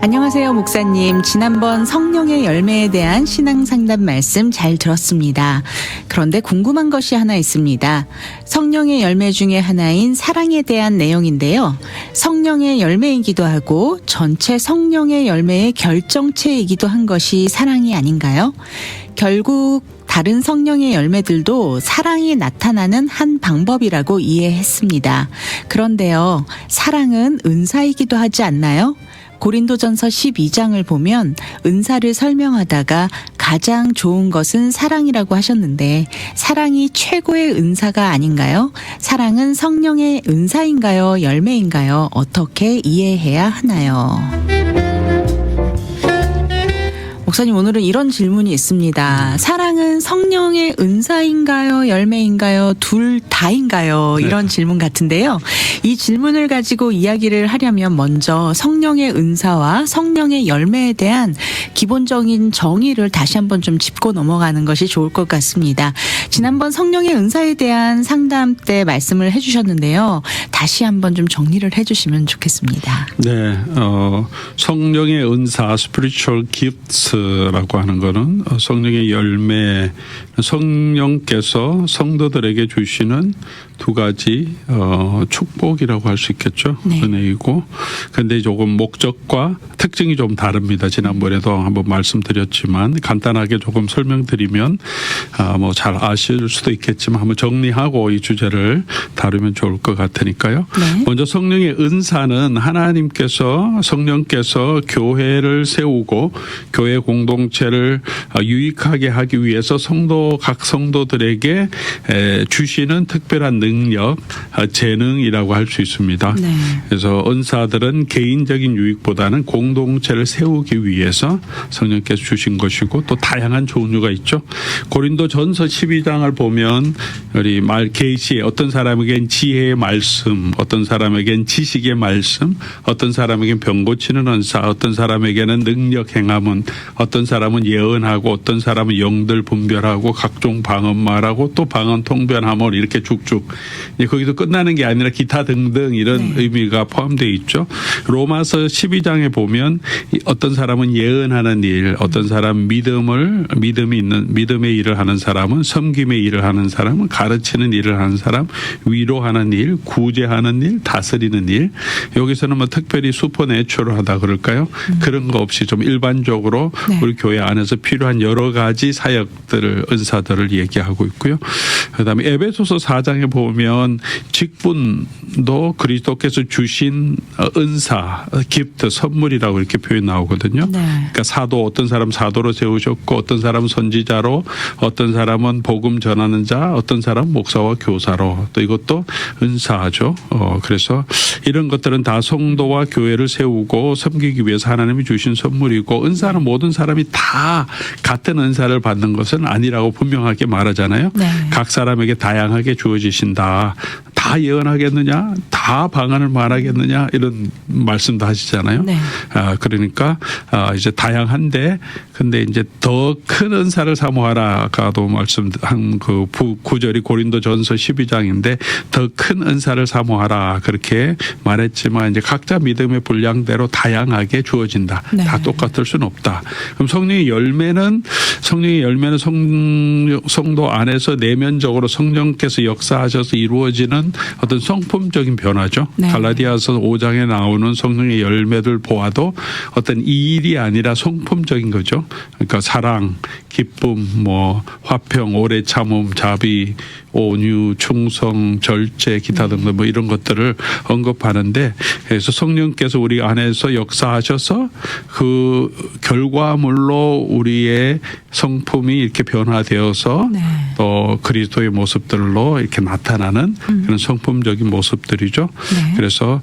안녕하세요, 목사님. 지난번 성령의 열매에 대한 신앙 상담 말씀 잘 들었습니다. 그런데 궁금한 것이 하나 있습니다. 성령의 열매 중에 하나인 사랑에 대한 내용인데요. 성령의 열매이기도 하고 전체 성령의 열매의 결정체이기도 한 것이 사랑이 아닌가요? 결국 다른 성령의 열매들도 사랑이 나타나는 한 방법이라고 이해했습니다. 그런데요, 사랑은 은사이기도 하지 않나요? 고린도전서 12장을 보면 은사를 설명하다가 가장 좋은 것은 사랑이라고 하셨는데 사랑이 최고의 은사가 아닌가요? 사랑은 성령의 은사인가요? 열매인가요? 어떻게 이해해야 하나요? 목사님, 오늘은 이런 질문이 있습니다. 사랑은 성령의 은사인가요? 열매인가요? 둘 다인가요? 이런 질문 같은데요. 이 질문을 가지고 이야기를 하려면 먼저 성령의 은사와 성령의 열매에 대한 기본적인 정의를 다시 한번 좀 짚고 넘어가는 것이 좋을 것 같습니다. 지난번 성령의 은사에 대한 상담 때 말씀을 해주셨는데요. 다시 한번 좀 정리를 해주시면 좋겠습니다. 네, 성령의 은사, spiritual gifts라고 하는 거는 성령의 열매, 성령께서 성도들에게 주시는 두 가지 축복이라고 할 수 있겠죠. 네. 은혜이고, 그런데 조금 목적과 특징이 좀 다릅니다. 지난번에도 한번 말씀드렸지만 간단하게 조금 설명드리면 뭐 잘 아실 수도 있겠지만 한번 정리하고 이 주제를 다루면 좋을 것 같으니까요. 네. 먼저 성령의 은사는 성령께서 교회를 세우고 교회 공동체를 유익하게 하기 위해서 각 성도들에게 주시는 특별한 능력, 재능이라고 할 수 있습니다. 네. 그래서 은사들은 개인적인 유익보다는 공동체를 세우기 위해서 성령께서 주신 것이고 또 다양한 종류가 있죠. 고린도전서 12장을 보면 우리 계시, 어떤 사람에겐 지혜의 말씀, 어떤 사람에겐 지식의 말씀, 어떤 사람에겐 병 고치는 은사, 어떤 사람에게는 능력 행함은, 어떤 사람은 예언하고, 어떤 사람은 영들 분별하고, 각종 방언 말하고, 또 방언 통변함을 이렇게 쭉쭉. 거기서 끝나는 게 아니라 기타 등등 이런 의미가 포함되어 있죠. 로마서 12장에 보면 어떤 사람은 예언하는 일, 어떤 사람은 믿음의 일을 하는 사람은, 섬김의 일을 하는 사람은, 가르치는 일을 하는 사람, 위로하는 일, 구제하는 일, 다스리는 일. 여기서는 뭐 특별히 슈퍼내추럴하다 그럴까요? 그런 거 없이 좀 일반적으로 우리 교회 안에서 필요한 여러 가지 사역들을, 은사들을 얘기하고 있고요. 그다음에 에베소서 4장에 보면 직분도 그리스도께서 주신 은사, 기프트, 선물이라고 이렇게 표현 나오거든요. 네. 그러니까 어떤 사람 사도로 세우셨고, 어떤 사람은 선지자로, 어떤 사람은 복음 전하는 자, 어떤 사람은 목사와 교사로, 또 이것도 은사죠. 그래서 이런 것들은 다 성도와 교회를 세우고 섬기기 위해서 하나님이 주신 선물이고, 은사는 모든 사람이 다 같은 은사를 받는 것은 아니라고 분명하게 말하잖아요. 네. 각 사람에게 다양하게 주어지신다. 다 예언하겠느냐? 다 방언을 말하겠느냐? 이런 말씀도 하시잖아요. 네. 그러니까 이제 다양한데, 근데 이제 더 큰 은사를 사모하라. 아까도 말씀한 그 구절이 고린도전서 12장인데 더 큰 은사를 사모하라. 그렇게 말했지만 이제 각자 믿음의 분량대로 다양하게 주어진다. 네. 다 똑같을 수는 없다. 그럼 성령의 열매는 성도 안에서 내면적으로 성령께서 역사하셔서 이루어지는 어떤 성품적인 변화죠. 네. 갈라디아서 5장에 나오는 성령의 열매들 보아도 어떤 일이 아니라 성품적인 거죠. 그러니까 사랑, 기쁨, 화평, 오래 참음, 자비, 온유, 충성, 절제, 기타 등등 이런 것들을 언급하는데, 그래서 성령께서 우리 안에서 역사하셔서 그 결과물로 우리의 성품이 이렇게 변화되어서 또 그리스도의 모습들로 이렇게 나타나는 그런 성품적인 모습들이죠. 네. 그래서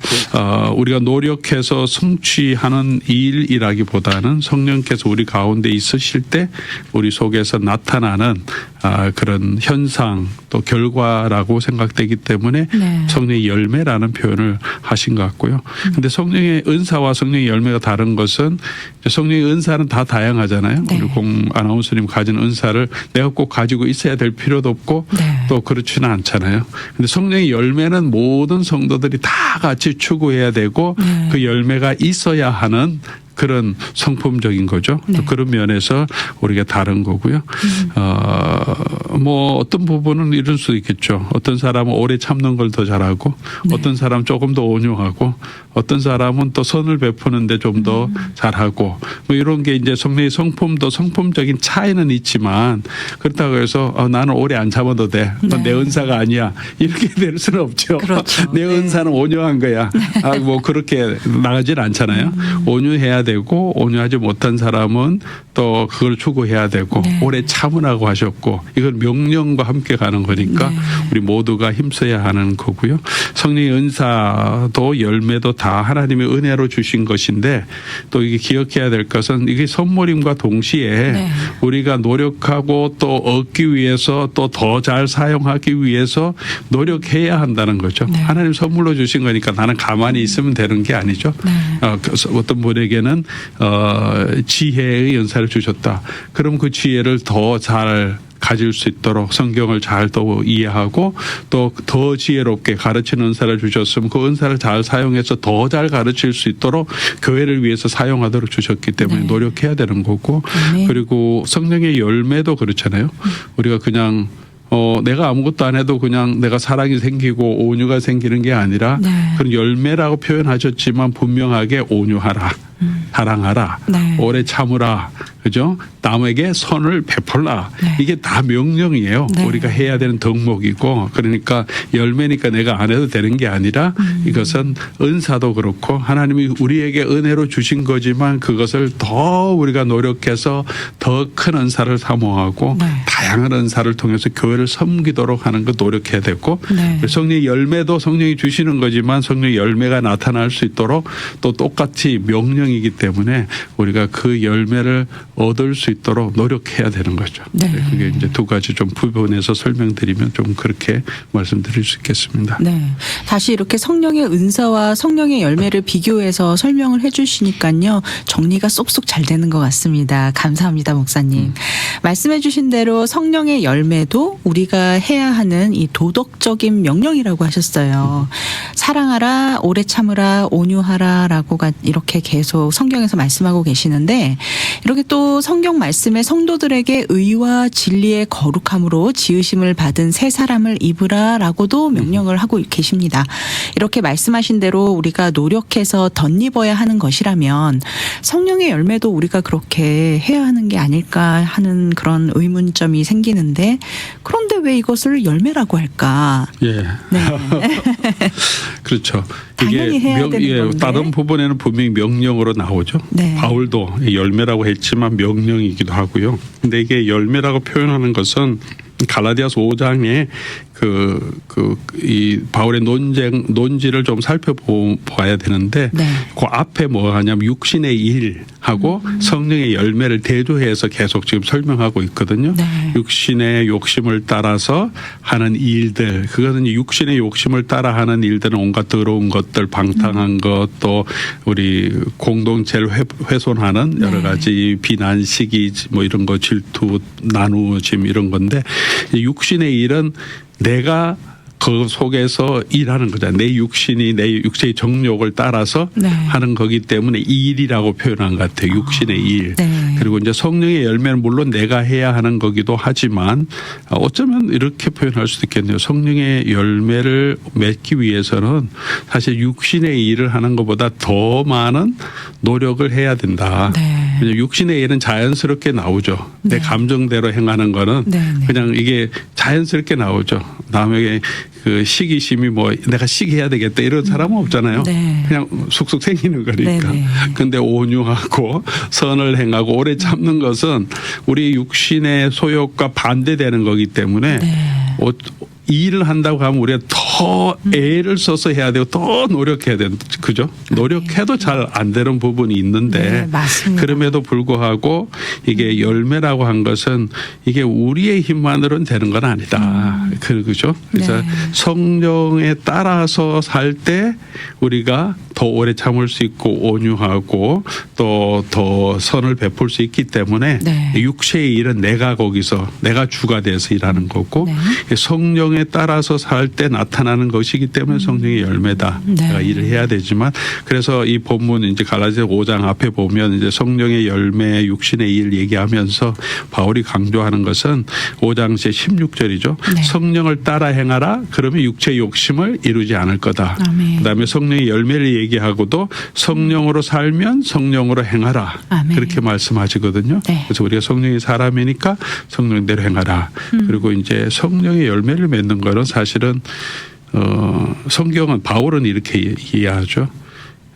우리가 노력해서 성취하는 일이라기보다는 성령께서 우리 가운데 있으실 때 우리 속에서 나타나는 그런 현상 또 결과라고 생각되기 때문에 성령의 열매라는 표현을 하신 것 같고요. 근데 성령의 은사와 성령의 열매가 다른 것은 성령의 은사는 다 다양하잖아요. 우리 아나운서님 가진 은사를 내가 꼭 가지고 있어야 될 필요도 없고 또 그렇지는 않잖아요. 근데 성령의 열매는 모든 성도들이 다 같이 추구해야 되고 그 열매가 있어야 하는 그런 성품적인 거죠. 네. 또 그런 면에서 우리가 다른 거고요. 뭐 어떤 부분은 이럴 수도 있겠죠. 어떤 사람은 오래 참는 걸 더 잘하고 네. 어떤 사람은 조금 더 온유하고 어떤 사람은 또 선을 베푸는데 좀 더 잘하고 뭐 이런 게 이제 성령의 성품도 성품적인 차이는 있지만 그렇다고 해서 나는 오래 안 참아도 돼. 넌 내 은사가 아니야. 이렇게 될 수는 없죠. 그렇죠. 내 네. 은사는 온유한 거야. 뭐 그렇게 나가질 않잖아요. 온유해야 되고 온유하지 못한 사람은 또 그걸 추구해야 되고 네. 오래 참으라고 하셨고 이건 명령과 함께 가는 거니까 네. 우리 모두가 힘써야 하는 거고요. 성령의 은사도 열매도 다 하나님의 은혜로 주신 것인데 또 이게 기억해야 될 것은 이게 선물임과 동시에 네. 우리가 노력하고 또 얻기 위해서 또 더 잘 사용하기 위해서 노력해야 한다는 거죠. 네. 하나님 선물로 주신 거니까 나는 가만히 있으면 되는 게 아니죠. 네. 어떤 분에게는 지혜의 연사를 주셨다. 그럼 그 지혜를 더 잘 가질 수 있도록 성경을 잘 또 이해하고 또 더 지혜롭게 가르치는 은사를 주셨으면 그 은사를 잘 사용해서 더 잘 가르칠 수 있도록 교회를 위해서 사용하도록 주셨기 때문에 네. 노력해야 되는 거고 네. 그리고 성령의 열매도 그렇잖아요. 우리가 그냥 내가 아무것도 안 해도 그냥 내가 사랑이 생기고 온유가 생기는 게 아니라 네. 그런 열매라고 표현하셨지만 분명하게 온유하라. 사랑하라. 네. 오래 참으라. 그죠? 남에게 선을 베풀라. 네. 이게 다 명령이에요. 네. 우리가 해야 되는 덕목이고 그러니까 열매니까 내가 안 해도 되는 게 아니라 이것은 은사도 그렇고 하나님이 우리에게 은혜로 주신 거지만 그것을 더 우리가 노력해서 더 큰 은사를 사모하고 네. 다양한 은사를 통해서 교회를 섬기도록 하는 거 노력해야 되고 네. 성령의 열매도 성령이 주시는 거지만 성령의 열매가 나타날 수 있도록 또 똑같이 명령이기 때문에 우리가 그 열매를 얻을 수 있도록 노력해야 되는 거죠. 네. 그게 이제 두 가지 좀 부분에서 설명드리면 좀 그렇게 말씀드릴 수 있겠습니다. 네. 다시 이렇게 성령의 은사와 성령의 열매를 비교해서 설명을 해 주시니까요. 정리가 쏙쏙 잘 되는 것 같습니다. 감사합니다, 목사님. 말씀해 주신 대로 성령의 열매도 우리가 해야 하는 이 도덕적인 명령이라고 하셨어요. 사랑하라, 오래 참으라, 온유하라라고 이렇게 계속 성경에서 말씀하고 계시는데 이렇게 또 성경 말씀에 성도들에게 의와 진리의 거룩함으로 지으심을 받은 새 사람을 입으라라고도 명령을 하고 계십니다. 이렇게 말씀하신 대로 우리가 노력해서 덧입어야 하는 것이라면 성령의 열매도 우리가 그렇게 해야 하는 게 아닐까 하는 그런 의문점이 생기는데 그런데 왜 이것을 열매라고 할까? 예. 네. 네. 그렇죠. 당연히 해야 되는 건데. 다른 부분에는 분명히 명령으로 나오죠. 네. 바울도 열매라고 했지만 명령이기도 하고요. 근데 이게 열매라고 표현하는 것은 갈라디아서 5장에 이 바울의 논지를 좀 살펴봐야 되는데 네. 그 앞에 뭐 하냐면 육신의 일하고 성령의 열매를 대조해서 계속 지금 설명하고 있거든요. 네. 육신의 욕심을 따라서 하는 일들, 그것은 육신의 욕심을 따라 하는 일들은 온갖 더러운 것들, 방탕한 것, 또 우리 공동체를 훼손하는 여러 네. 가지 비난, 시기, 뭐 이런 거, 질투, 나누어짐 이런 건데 육신의 일은 내가 그 속에서 일하는 거잖아요. 내 육신이 내 육체의 정욕을 따라서 네. 하는 거기 때문에 일이라고 표현한 것 같아요. 육신의 일. 네. 그리고 이제 성령의 열매는 물론 내가 해야 하는 거기도 하지만 어쩌면 이렇게 표현할 수도 있겠네요. 성령의 열매를 맺기 위해서는 사실 육신의 일을 하는 것보다 더 많은 노력을 해야 된다. 네. 육신의 일은 자연스럽게 나오죠. 내 네. 감정대로 행하는 거는 네, 네. 그냥 이게 자연스럽게 나오죠. 남에게 그 시기심이 뭐 내가 시기해야 되겠다 이런 사람은 없잖아요. 네. 그냥 쑥쑥 생기는 거니까. 네, 네. 근데 온유하고 선을 행하고 오래 참는 것은 우리 육신의 소욕과 반대되는 거기 때문에 네. 일을 한다고 하면 우리가 더 애를 써서 해야 되고 더 노력해야 되는 그죠? 노력해도 잘 안 되는 부분이 있는데 네, 맞습니다. 그럼에도 불구하고 이게 열매라고 한 것은 이게 우리의 힘만으로는 되는 건 아니다. 그죠? 그래서 네. 성령에 따라서 살 때 우리가 더 오래 참을 수 있고 온유하고 또 더 선을 베풀 수 있기 때문에 네. 육체의 일은 내가 거기서 내가 주가 돼서 일하는 거고 네. 성령에 따라서 살 때 나타나는 것이기 때문에 성령의 열매다. 네. 내가 일을 해야 되지만 그래서 이 본문 이제 갈라디아 5장 앞에 보면 이제 성령의 열매 육신의 일 얘기하면서 바울이 강조하는 것은 5장 16절이죠. 네. 성령을 따라 행하라. 그러면 육체의 욕심을 이루지 않을 거다. 아멘. 그다음에 성령의 열매를 얘기하고도 성령으로 살면 성령으로 행하라. 아멘. 그렇게 말씀하시거든요. 네. 그래서 우리가 성령의 사람이니까 성령대로 행하라. 그리고 이제 성령의 열매를 맺는 거는 사실은 성경은 바울은 이렇게 이해하죠.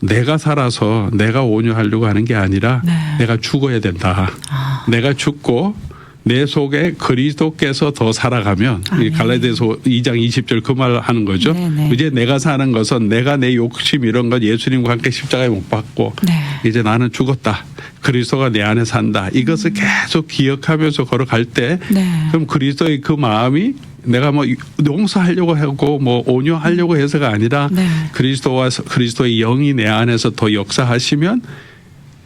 내가 살아서 내가 온유하려고 하는 게 아니라 네. 내가 죽어야 된다. 아. 내가 죽고 내 속에 그리스도께서 더 살아가면 이 갈라디아서 2장 20절 그 말 하는 거죠. 네네. 이제 내가 사는 것은 내가 내 욕심 이런 건 예수님과 함께 십자가에 못 박고 네. 이제 나는 죽었다. 그리스도가 내 안에 산다. 이것을 계속 기억하면서 걸어갈 때 네. 그럼 그리스도의 그 마음이 내가 뭐 용서하려고 하고 뭐 온유하려고 해서가 아니라 네. 그리스도와 그리스도의 영이 내 안에서 더 역사하시면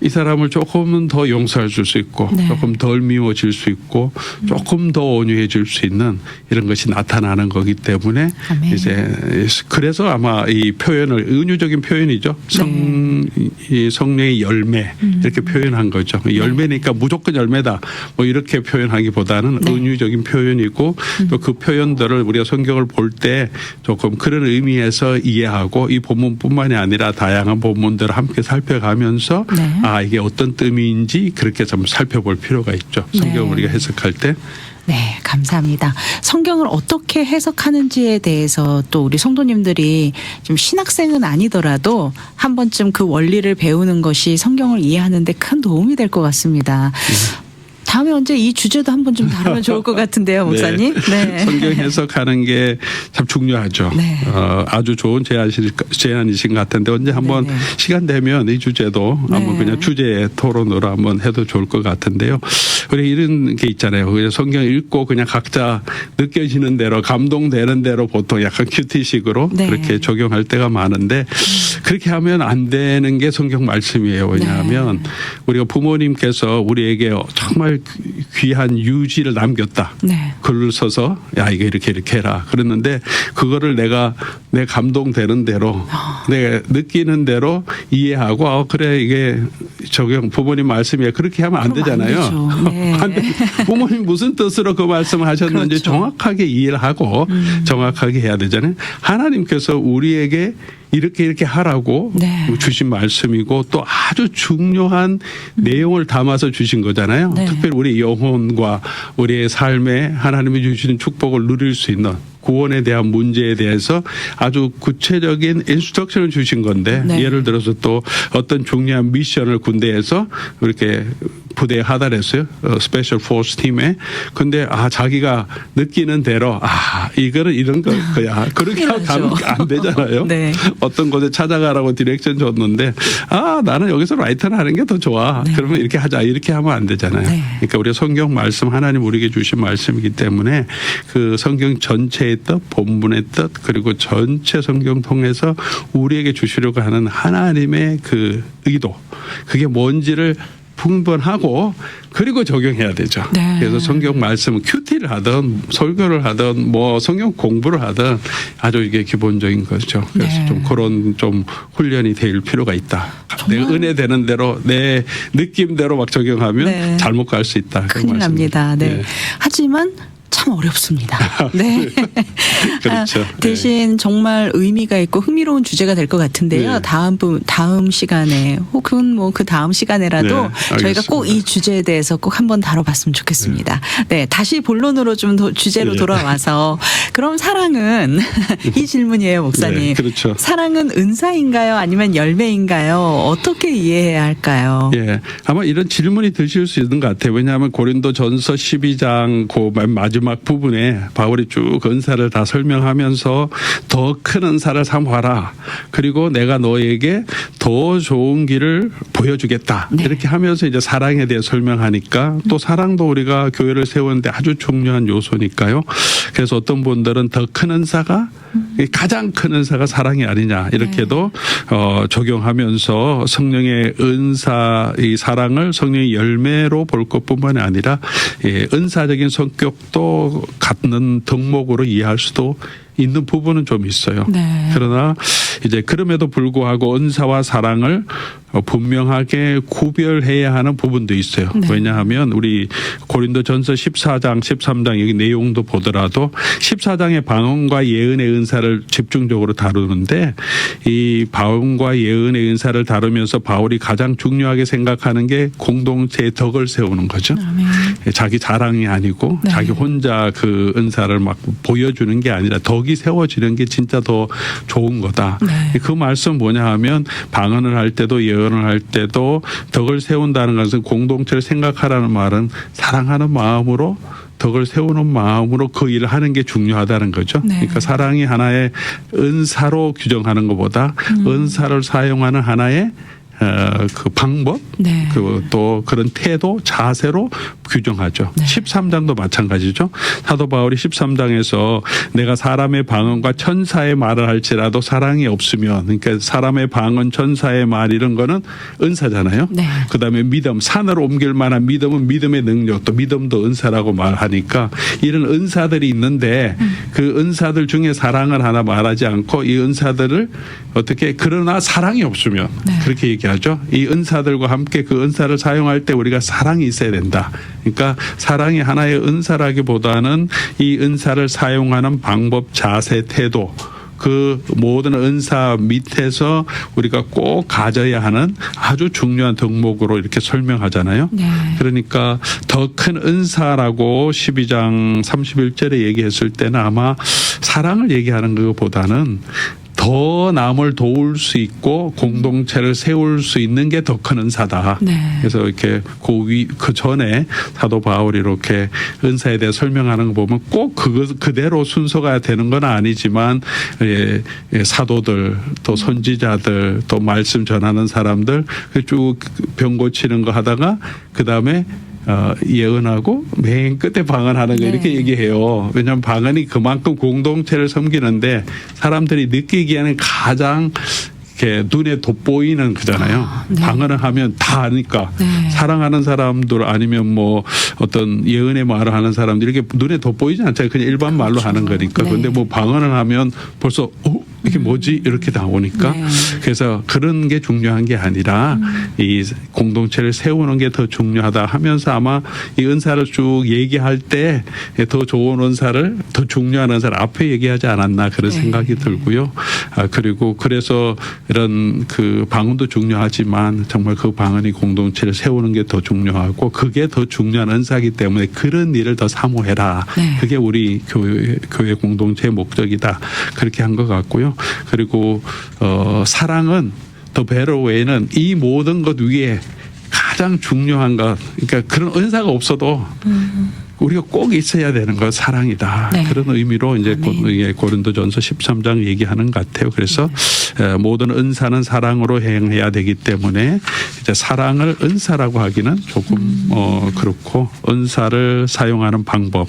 이 사람을 조금은 더 용서해 줄 수 있고 네. 조금 덜 미워질 수 있고 조금 더 온유해질 수 있는 이런 것이 나타나는 거기 때문에 아멘. 이제 그래서 아마 이 표현을 은유적인 표현이죠. 이 성령의 열매 이렇게 표현한 거죠. 열매니까 무조건 열매다 뭐 이렇게 표현하기보다는 네. 은유적인 표현이고 또 그 표현들을 우리가 성경을 볼 때 조금 그런 의미에서 이해하고 이 본문뿐만이 아니라 다양한 본문들을 함께 살펴가면서 네. 아 이게 어떤 뜻인지 그렇게 좀 살펴볼 필요가 있죠. 성경을 네. 우리가 해석할 때. 네, 감사합니다. 성경을 어떻게 해석하는지에 대해서 또 우리 성도님들이 좀 신학생은 아니더라도 한 번쯤 그 원리를 배우는 것이 성경을 이해하는 데 큰 도움이 될 것 같습니다. 다음에 언제 이 주제도 한번 좀 다루면 좋을 것 같은데요, 목사님. 네. 성경 해석하는 게 참 중요하죠. 네. 아주 좋은 제안이신 것 같은데 언제 한번 네네. 시간 되면 이 주제도 한번 네. 그냥 주제 토론으로 한번 해도 좋을 것 같은데요. 우리 이런 게 있잖아요. 그냥 성경 읽고 그냥 각자 느껴지는 대로 감동되는 대로 보통 약간 큐티식으로 네. 그렇게 적용할 때가 많은데 그렇게 하면 안 되는 게 성경 말씀이에요. 왜냐하면 우리가 부모님께서 우리에게 정말 귀한 유지를 남겼다. 네. 글을 써서 야 이게 이렇게 해라 그랬는데 그거를 내가 내 감동되는 대로 내가 느끼는 대로 이해하고 그래 이게 적용 부모님 말씀이야 그렇게 하면 안 그럼 되잖아요. 안 되죠. 네. 안 돼. 부모님 무슨 뜻으로 그 말씀을 하셨는지 그렇죠. 정확하게 이해를 하고 정확하게 해야 되잖아요. 하나님께서 우리에게 이렇게 하라고 네. 주신 말씀이고 또 아주 중요한 내용을 담아서 주신 거잖아요. 네. 특별히 우리 영혼과 우리의 삶에 하나님이 주시는 축복을 누릴 수 있는 구원에 대한 문제에 대해서 아주 구체적인 인스트럭션을 주신 건데 네. 예를 들어서 또 어떤 중요한 미션을 군대에서 이렇게 부대에 하달했어요. 스페셜 포스 팀에. 근데 자기가 느끼는 대로 이거는 이런 거야. 그렇게 하면 안 되잖아요. 네. 어떤 곳에 찾아가라고 디렉션 줬는데 나는 여기서 라이터를 하는 게 더 좋아. 네. 그러면 이렇게 하자. 이렇게 하면 안 되잖아요. 네. 그러니까 우리가 성경 말씀 하나님 우리에게 주신 말씀이기 때문에 그 성경 전체의 뜻, 본문의 뜻 그리고 전체 성경 통해서 우리에게 주시려고 하는 하나님의 그 의도 그게 뭔지를 분별하고 그리고 적용해야 되죠. 네. 그래서 성경 말씀은 큐티를 하든 설교를 하든 뭐 성경 공부를 하든 아주 이게 기본적인 거죠. 그래서 네. 좀 그런 좀 훈련이 될 필요가 있다. 내가 은혜 되는 대로 내 느낌대로 막 적용하면 네. 잘못 갈 수 있다. 큰일 납니다. 네. 하지만 참 어렵습니다. 네. 그렇죠. 대신 정말 의미가 있고 흥미로운 주제가 될 것 같은데요. 네. 다음 시간에 혹은 뭐 그 다음 시간에라도 네, 저희가 꼭 이 주제에 대해서 꼭 한번 다뤄봤으면 좋겠습니다. 네. 다시 본론으로 좀 주제로 네. 돌아와서 그럼 사랑은 이 질문이에요, 목사님. 네, 그렇죠. 사랑은 은사인가요? 아니면 열매인가요? 어떻게 이해해야 할까요? 예, 아마 이런 질문이 드실 수 있는 것 같아요. 왜냐하면 고린도전서 12장 그 마지막 부분에 바울이 쭉 은사를 다 설명하면서 더 큰 은사를 삼아라. 그리고 내가 너에게 더 좋은 길을 보여주겠다. 네. 이렇게 하면서 이제 사랑에 대해 설명하니까 또 사랑도 우리가 교회를 세우는데 아주 중요한 요소니까요. 그래서 어떤 분들은 더 큰 은사가 가장 큰 은사가 사랑이 아니냐 이렇게도 적용하면서 성령의 은사, 이 사랑을 성령의 열매로 볼 것뿐만이 아니라 은사적인 성격도 갖는 덕목으로 이해할 수도 있는 부분은 좀 있어요. 네. 그러나 이제 그럼에도 불구하고 은사와 사랑을 분명하게 구별해야 하는 부분도 있어요. 네. 왜냐하면 우리 고린도전서 14장, 13장 여기 내용도 보더라도 14장의 방언과 예언의 은사를 집중적으로 다루는데 이 방언과 예언의 은사를 다루면서 바울이 가장 중요하게 생각하는 게 공동체의 덕을 세우는 거죠. 아멘. 자기 자랑이 아니고 네. 자기 혼자 그 은사를 막 보여주는 게 아니라 덕이 세워지는 게 진짜 더 좋은 거다. 네. 그 말씀 뭐냐 하면 방언을 할 때도 예언을 할 때도 덕을 세운다는 것은 공동체를 생각하라는 말은 사랑하는 마음으로 덕을 세우는 마음으로 그 일을 하는 게 중요하다는 거죠. 네. 그러니까 사랑이 하나의 은사로 규정하는 것보다 은사를 사용하는 하나의 그 방법, 네. 그 또 그런 태도, 자세로 규정하죠. 네. 13장도 마찬가지죠. 사도 바울이 13장에서 내가 사람의 방언과 천사의 말을 할지라도 사랑이 없으면, 그러니까 사람의 방언, 천사의 말 이런 거는 은사잖아요. 네. 그다음에 믿음, 산으로 옮길 만한 믿음은 믿음의 능력, 또 믿음도 은사라고 말하니까 이런 은사들이 있는데 그 은사들 중에 사랑을 하나 말하지 않고 이 은사들을 어떻게 그러나 사랑이 없으면 네. 그렇게 얘기하죠. 이 은사들과 함께 그 은사를 사용할 때 우리가 사랑이 있어야 된다. 그러니까 사랑이 하나의 은사라기보다는 이 은사를 사용하는 방법, 자세, 태도 그 모든 은사 밑에서 우리가 꼭 가져야 하는 아주 중요한 덕목으로 이렇게 설명하잖아요. 네. 그러니까 더 큰 은사라고 12장 31절에 얘기했을 때는 아마 사랑을 얘기하는 것보다는 더 남을 도울 수 있고 공동체를 세울 수 있는 게 더 큰 은사다. 네. 그래서 이렇게 그 전에 사도 바울이 이렇게 은사에 대해 설명하는 거 보면 꼭 그대로 순서가 되는 건 아니지만 사도들 또 선지자들 또 말씀 전하는 사람들 쭉 병 고치는 거 하다가 그 다음에 예언하고 맨 끝에 방언하는 거 네. 이렇게 얘기해요. 왜냐하면 방언이 그만큼 공동체를 섬기는데 사람들이 느끼기에는 가장 이렇게 눈에 돋보이는 거잖아요. 네. 방언을 하면 다 아니까 네. 사랑하는 사람들 아니면 뭐 어떤 예언의 말을 하는 사람들 이렇게 눈에 돋보이지 않잖아요. 그냥 일반 말로 그렇죠. 하는 거니까. 네. 그런데 뭐 방언을 하면 벌써 이게 뭐지 이렇게 나오니까 네. 그래서 그런 게 중요한 게 아니라 이 공동체를 세우는 게 더 중요하다 하면서 아마 이 은사를 쭉 얘기할 때 더 좋은 은사를 더 중요한 은사를 앞에 얘기하지 않았나 그런 네. 생각이 들고요. 그리고 그래서 이런 그 방언도 중요하지만 정말 그 방언이 공동체를 세우는 게 더 중요하고 그게 더 중요한 은사이기 때문에 그런 일을 더 사모해라. 네. 그게 우리 교회 공동체의 목적이다. 그렇게 한 것 같고요. 그리고 사랑은 더 베러 웨이는 이 모든 것 위에 가장 중요한 것, 그러니까 그런 은사가 없어도 우리가 꼭 있어야 되는 건 사랑이다. 네. 그런 의미로 이제 아멘. 고린도전서 13장 얘기하는 것 같아요. 그래서 모든 은사는 사랑으로 행해야 되기 때문에 이제 사랑을 은사라고 하기는 조금 그렇고 은사를 사용하는 방법.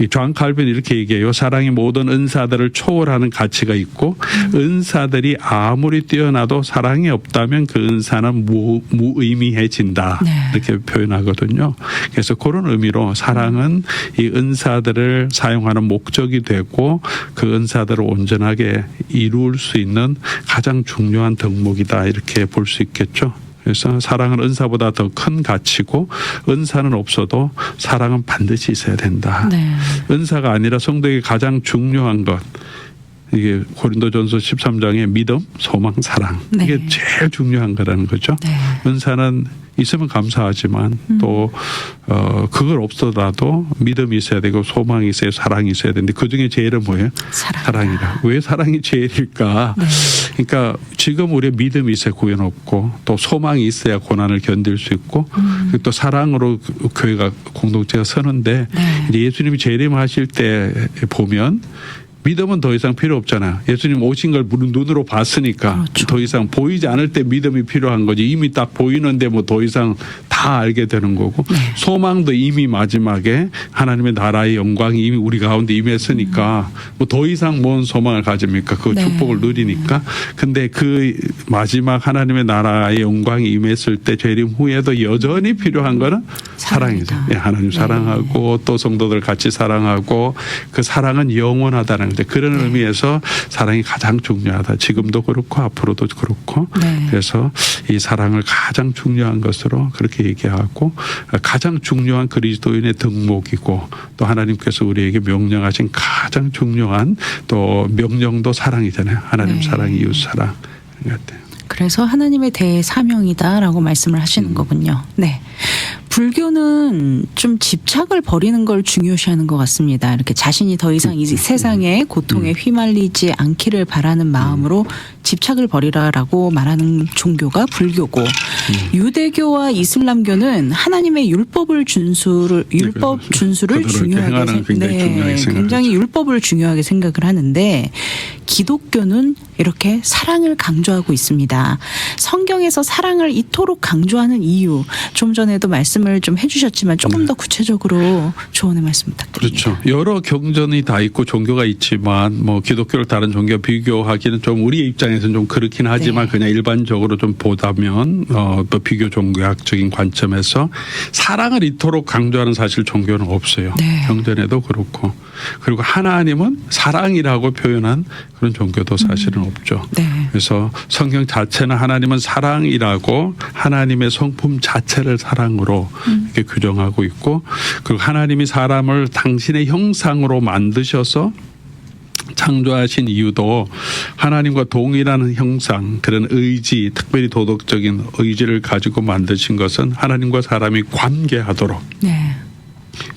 이 존 칼빈이 이렇게 얘기해요. 사랑이 모든 은사들을 초월하는 가치가 있고 은사들이 아무리 뛰어나도 사랑이 없다면 그 은사는 무의미해진다. 네. 이렇게 표현하거든요. 그래서 그런 의미로 사랑은 이 은사들을 사용하는 목적이 되고 그 은사들을 온전하게 이룰 수 있는 가장 중요한 덕목이다. 이렇게 볼 수 있겠죠. 그래서 사랑은 은사보다 더 큰 가치고 은사는 없어도 사랑은 반드시 있어야 된다. 네. 은사가 아니라 성도에게 가장 중요한 것. 이게 고린도전서 13장의 믿음, 소망, 사랑. 네. 이게 제일 중요한 거라는 거죠. 네. 은사는 있으면 감사하지만 또 그걸 없어도 믿음이 있어야 되고 소망이 있어야 사랑이 있어야 되는데 그중에 제일은 뭐예요? 사랑이다. 왜 사랑이 제일일까? 네. 그러니까 지금 우리의 믿음이 있어야 구원 없고 또 소망이 있어야 고난을 견딜 수 있고 또 사랑으로 교회가 공동체가 서는데 네. 이제 예수님이 재림하실 때 보면 믿음은 더 이상 필요 없잖아요. 예수님 오신 걸 눈으로 봤으니까 그렇죠. 더 이상 보이지 않을 때 믿음이 필요한 거지. 이미 딱 보이는데 뭐 더 이상 다 알게 되는 거고 소망도 이미 마지막에 하나님의 나라의 영광이 이미 우리 가운데 임했으니까 뭐 더 이상 뭔 소망을 가집니까? 그 네. 축복을 누리니까. 근데 그 마지막 하나님의 나라의 영광이 임했을 때 재림 후에도 여전히 필요한 거는 사랑이죠. 사랑이다. 예, 하나님 사랑하고 또 성도들 같이 사랑하고 그 사랑은 영원하다는 거죠. 그런 의미에서 사랑이 가장 중요하다. 지금도 그렇고 앞으로도 그렇고. 네. 그래서 이 사랑을 가장 중요한 것으로 그렇게 얘기하고 가장 중요한 그리스도인의 덕목이고 또 하나님께서 우리에게 명령하신 가장 중요한 또 명령도 사랑이잖아요. 하나님 네. 사랑, 이웃 사랑 같아요. 그래서 하나님의 대사명이다라고 말씀을 하시는 거군요. 네. 불교는 좀 집착을 버리는 걸 중요시하는 것 같습니다. 이렇게 자신이 더 이상 이 세상의 고통에 휘말리지 않기를 바라는 마음으로 집착을 버리라라고 말하는 종교가 불교고 유대교와 이슬람교는 하나님의 율법 준수를 그들을 중요하게 행하는 굉장히 중요하게 생각하죠. 굉장히 율법을 중요하게 생각을 하는데 기독교는 이렇게 사랑을 강조하고 있습니다. 성경에서 사랑을 이토록 강조하는 이유 좀 전에도 말씀을 좀 해주셨지만 조금 더 구체적으로 조언의 말씀 부탁드립니다. 그렇죠. 여러 경전이 다 있고 종교가 있지만 뭐 기독교를 다른 종교와 비교하기는 좀 우리의 입장에서는 좀 그렇긴 하지만 네. 그냥 일반적으로 좀 보다면 또 비교 종교학적인 관점에서 사랑을 이토록 강조하는 사실 종교는 없어요. 네. 경전에도 그렇고 그리고 하나님은 사랑이라고 표현한 그런 종교도 사실은 없죠. 네. 그래서 성경 자체는 하나님은 사랑이라고 하나님의 성품 자체를 사랑으로 이렇게 규정하고 있고 그리고 하나님이 사람을 당신의 형상으로 만드셔서 창조하신 이유도 하나님과 동일한 형상 그런 의지 특별히 도덕적인 의지를 가지고 만드신 것은 하나님과 사람이 관계하도록 네.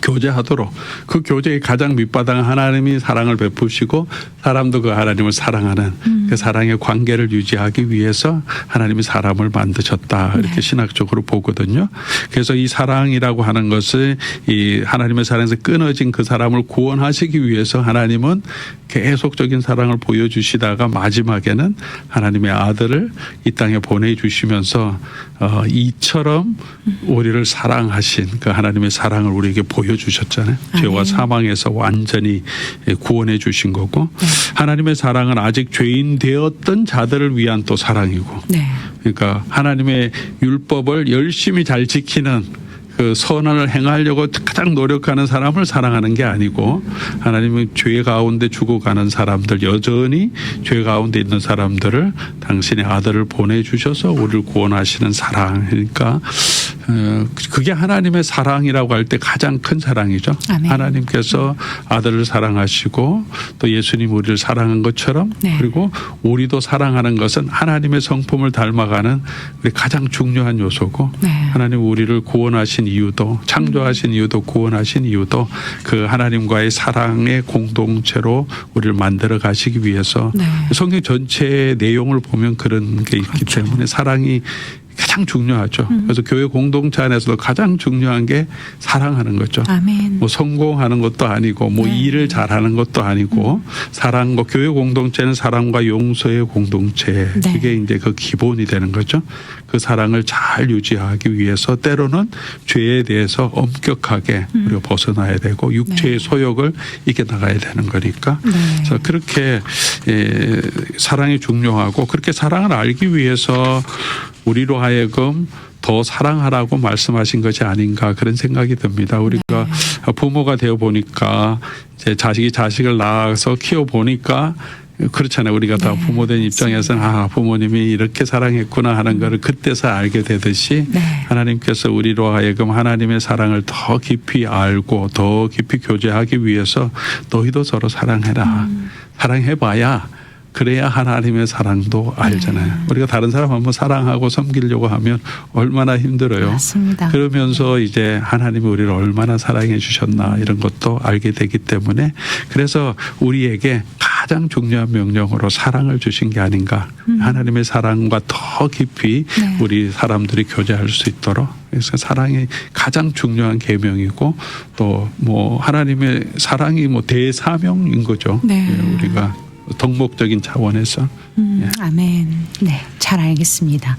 교제하도록 그 교제의 가장 밑바닥은 하나님이 사랑을 베푸시고 사람도 그 하나님을 사랑하는 그 사랑의 관계를 유지하기 위해서 하나님이 사람을 만드셨다 이렇게 네. 신학적으로 보거든요. 그래서 이 사랑이라고 하는 것을 이 하나님의 사랑에서 끊어진 그 사람을 구원하시기 위해서 하나님은 계속적인 사랑을 보여주시다가 마지막에는 하나님의 아들을 이 땅에 보내주시면서 이처럼 우리를 사랑하신 그 하나님의 사랑을 우리에게 보여주셨잖아요. 죄와 사망에서 완전히 구원해 주신 거고 하나님의 사랑은 아직 죄인 되었던 자들을 위한 또 사랑이고 네. 그러니까 하나님의 율법을 열심히 잘 지키는 그 선언을 행하려고 가장 노력하는 사람을 사랑하는 게 아니고 하나님은 죄 가운데 죽어가는 사람들 여전히 죄 가운데 있는 사람들을 당신의 아들을 보내주셔서 우리를 구원하시는 사랑 그러니까 그게 하나님의 사랑이라고 할 때 가장 큰 사랑이죠. 아멘. 하나님께서 아들을 사랑하시고 또 예수님 우리를 사랑한 것처럼 네. 그리고 우리도 사랑하는 것은 하나님의 성품을 닮아가는 우리 가장 중요한 요소고 네. 하나님 우리를 구원하신 이유도 창조하신 이유도 구원하신 이유도 그 하나님과의 사랑의 공동체로 우리를 만들어 가시기 위해서 네. 성경 전체의 내용을 보면 그런 게 있기 그렇죠. 때문에 사랑이 가장 중요하죠. 그래서 교회 공동체 안에서도 가장 중요한 게 사랑하는 거죠. 아멘. 뭐 성공하는 것도 아니고 뭐 네. 일을 잘하는 것도 아니고 사랑과 교회 공동체는 사랑과 용서의 공동체 네. 그게 이제 그 기본이 되는 거죠. 그 사랑을 잘 유지하기 위해서 때로는 죄에 대해서 엄격하게 우리가 벗어나야 되고 육체의 소욕을 이겨나가야 되는 거니까 네. 그래서 그렇게 사랑이 중요하고 그렇게 사랑을 알기 위해서 우리로 하여금 더 사랑하라고 말씀하신 것이 아닌가 그런 생각이 듭니다. 우리가 부모가 되어 보니까 이제 자식이 자식을 낳아서 키워 보니까 그렇잖아요. 우리가 다 부모된 입장에서는 부모님이 이렇게 사랑했구나 하는 것을 그때서 알게 되듯이 네. 하나님께서 우리로 하여금 하나님의 사랑을 더 깊이 알고 더 깊이 교제하기 위해서 너희도 서로 사랑해라. 사랑해봐야 그래야 하나님의 사랑도 알잖아요. 우리가 다른 사람 한번 사랑하고 섬기려고 하면 얼마나 힘들어요. 맞습니다. 그러면서 이제 하나님이 우리를 얼마나 사랑해 주셨나 이런 것도 알게 되기 때문에 그래서 우리에게 가장 중요한 명령으로 사랑을 주신 게 아닌가. 하나님의 사랑과 더 깊이 네. 우리 사람들이 교제할 수 있도록. 그래서 사랑이 가장 중요한 계명이고 또 뭐 하나님의 사랑이 뭐 대사명인 거죠. 네. 예, 우리가 덕목적인 차원에서. 예. 아멘. 네, 잘 알겠습니다.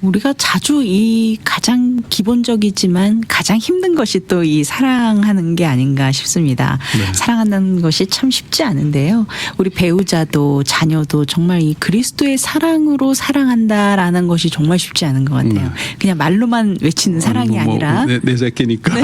우리가 자주 이 가장 기본적이지만 가장 힘든 것이 또 이 사랑하는 게 아닌가 싶습니다. 네. 사랑한다는 것이 참 쉽지 않은데요. 우리 배우자도 자녀도 정말 이 그리스도의 사랑으로 사랑한다라는 것이 정말 쉽지 않은 것 같아요. 그냥 말로만 외치는 사랑이 뭐 아니라. 내 새끼니까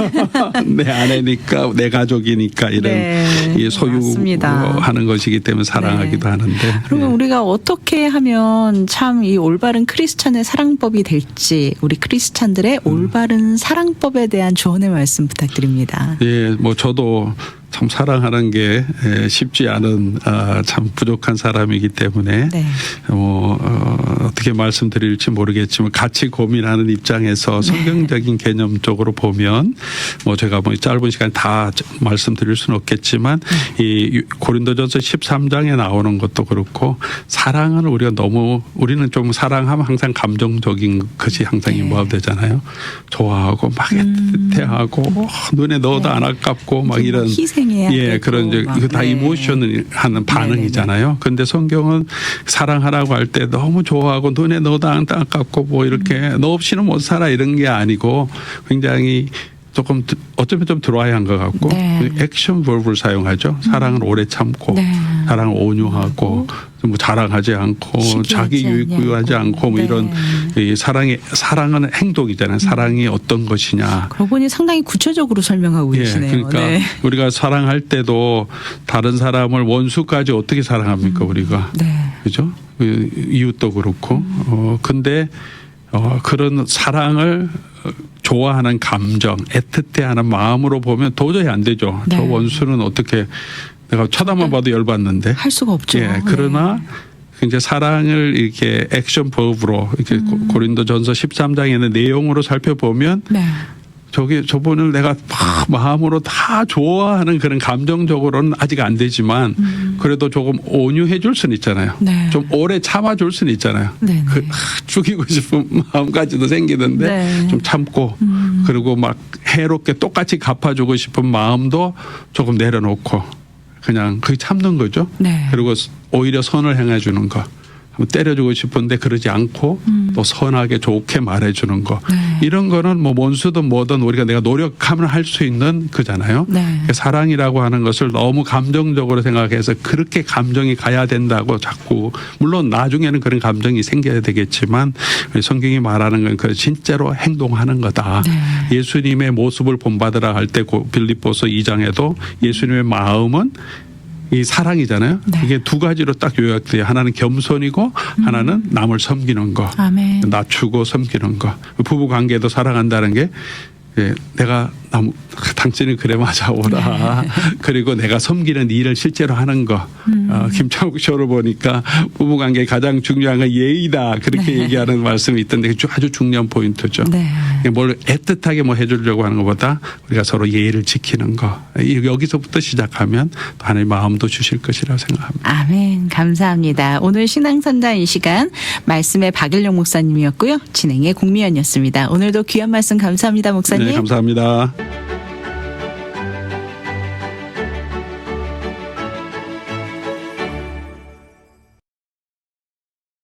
내 아내니까 내 가족이니까 이런 네, 이 소유하는 것이기 때문에 사랑하기도 하는데. 그러면 예. 우리가 어떻게 하면 참 이 올바른 크리스찬의 사랑법이 될지 우리 크리스찬들의 올바른 사랑법에 대한 조언의 말씀 부탁드립니다. 예, 뭐 저도 참 사랑하는 게 쉽지 않은 참 부족한 사람이기 때문에 네. 어떻게 말씀드릴지 모르겠지만 같이 고민하는 입장에서 성경적인 개념 쪽으로 보면 뭐 제가 뭐 짧은 시간 다 말씀드릴 수는 없겠지만 이 고린도전서 13장에 나오는 것도 그렇고 사랑은 우리는 좀 사랑하면 항상 감정적인 것이 항상 임박되잖아요. 좋아하고 막 애틋해하고 눈에 넣어도 안 아깝고 막 이런 희생해야 예, 되고 그런 이제 이거 다 이모션을 하는 반응이잖아요. 그런데 성경은 사랑하라고 할 때 너무 좋아하고 눈에 넣어도 안 아깝고 뭐 이렇게 너 없이는 못 살아 이런 게 아니고 굉장히 조금 어쩌면 좀 드라이한 것 같고 네. 액션 버브를 사용하죠. 사랑을 오래 참고 네. 사랑을 온유하고 뭐 자랑하지 않고 시기하지 자기 유익 부여하지 않고 뭐 네. 이런 이 사랑은 행동이잖아요. 사랑이 어떤 것이냐. 그러고 보니 상당히 구체적으로 설명하고 계시네요. 그러니까 네. 우리가 사랑할 때도 다른 사람을 원수까지 어떻게 사랑합니까 우리가. 네. 그죠? 그 이웃도 그렇고. 근데 그런 사랑을 좋아하는 감정, 애틋해하는 마음으로 보면 도저히 안 되죠. 네. 저 원수는 어떻게 내가 쳐다만 봐도 열받는데. 할 수가 없죠. 예, 그러나 이제 사랑을 이렇게 액션 버브로 이렇게 고린도전서 13장에는 내용으로 살펴보면 네. 저분을 내가 마음으로 다 좋아하는 그런 감정적으로는 아직 안 되지만 그래도 조금 온유해 줄 수는 있잖아요. 네. 좀 오래 참아 줄 수는 있잖아요. 네, 네. 죽이고 싶은 마음까지도 생기는데 네. 좀 참고 그리고 막 해롭게 똑같이 갚아주고 싶은 마음도 조금 내려놓고 그냥 그게 참는 거죠. 네. 그리고 오히려 선을 행해 주는 거. 때려주고 싶은데 그러지 않고 또 선하게 좋게 말해주는 거. 네. 이런 거는 뭐 원수든 뭐든 우리가 내가 노력하면 할 수 있는 거잖아요. 네. 사랑이라고 하는 것을 너무 감정적으로 생각해서 그렇게 감정이 가야 된다고 자꾸 물론 나중에는 그런 감정이 생겨야 되겠지만 성경이 말하는 건 그 진짜로 행동하는 거다. 네. 예수님의 모습을 본받으라 할 때 빌립보서 2장에도 예수님의 마음은 이 사랑이잖아요. 네. 이게 두 가지로 딱 요약돼요. 하나는 겸손이고 하나는 남을 섬기는 거. 아멘. 낮추고 섬기는 거. 부부 관계도 사랑한다는 게 내가 당신이 그래 맞아 오라. 그리고 내가 섬기는 일을 실제로 하는 거. 김창욱 쇼를 보니까 부부관계 가장 중요한 건 예의다. 그렇게 얘기하는 말씀이 있던데 아주 중요한 포인트죠. 네. 뭘 애틋하게 뭐 해주려고 하는 것보다 우리가 서로 예의를 지키는 거. 여기서부터 시작하면 하나님의 마음도 주실 것이라고 생각합니다. 아멘. 감사합니다. 오늘 신앙선자 이 시간 말씀의 박일용 목사님이었고요. 진행의 공미연이었습니다. 오늘도 귀한 말씀 감사합니다, 목사님. 네, 감사합니다.